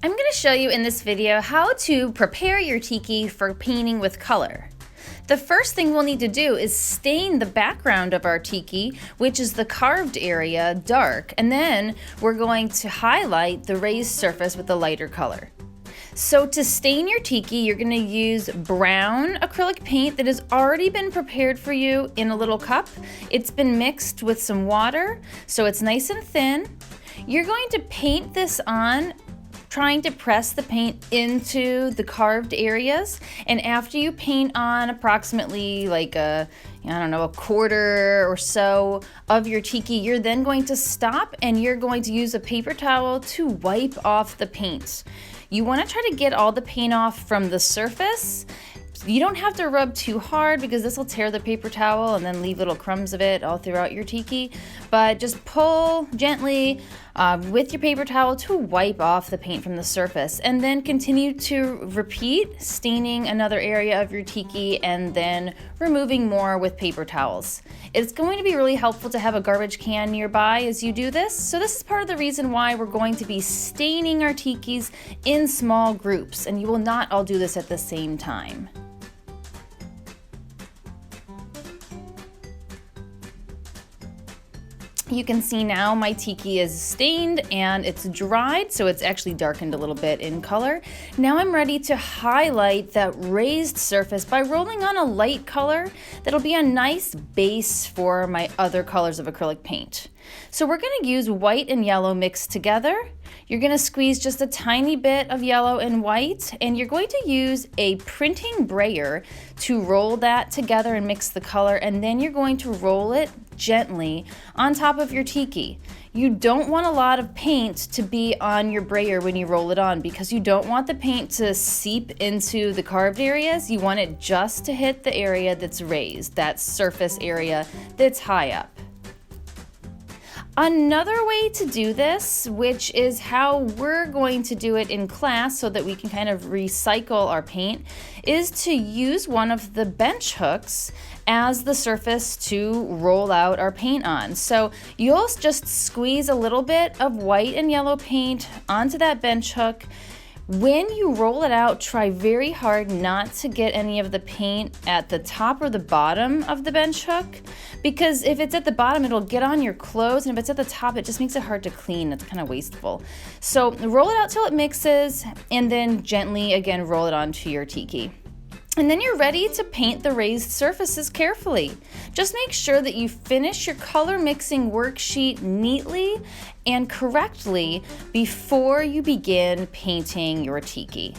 I'm going to show you in this video how to prepare your tiki for painting with color. The first thing we'll need to do is stain the background of our tiki, which is the carved area, dark, and then we're going to highlight the raised surface with a lighter color. So to stain your tiki, you're going to use brown acrylic paint that has already been prepared for you in a little cup. It's been mixed with some water, so it's nice and thin. You're going to paint this on, trying to press the paint into the carved areas, and after you paint on approximately like a quarter or so of your tiki, you're then going to stop and you're going to use a paper towel to wipe off the paint. You want to try to get all the paint off from the surface. You don't have to rub too hard because this will tear the paper towel and then leave little crumbs of it all throughout your tiki, but just pull gently with your paper towel to wipe off the paint from the surface, and then continue to repeat, staining another area of your tiki and then removing more with paper towels. It's going to be really helpful to have a garbage can nearby as you do this, so this is part of the reason why we're going to be staining our tikis in small groups, and you will not all do this at the same time. You can see now my tiki is stained and it's dried, so it's actually darkened a little bit in color. Now I'm ready to highlight that raised surface by rolling on a light color that'll be a nice base for my other colors of acrylic paint. So we're going to use white and yellow mixed together. You're going to squeeze just a tiny bit of yellow and white, and you're going to use a printing brayer to roll that together and mix the color, and then you're going to roll it gently on top of your tiki. You don't want a lot of paint to be on your brayer when you roll it on, because you don't want the paint to seep into the carved areas. You want it just to hit the area that's raised, that surface area that's high up. Another way to do this, which is how we're going to do it in class so that we can kind of recycle our paint, is to use one of the bench hooks as the surface to roll out our paint on. So you'll just squeeze a little bit of white and yellow paint onto that bench hook. When you roll it out, try very hard not to get any of the paint at the top or the bottom of the bench hook, because if it's at the bottom, it'll get on your clothes, and if it's at the top, it just makes it hard to clean. It's kind of wasteful. So roll it out till it mixes, and then gently again roll it onto your tiki. And then you're ready to paint the raised surfaces carefully. Just make sure that you finish your color mixing worksheet neatly and correctly before you begin painting your tiki.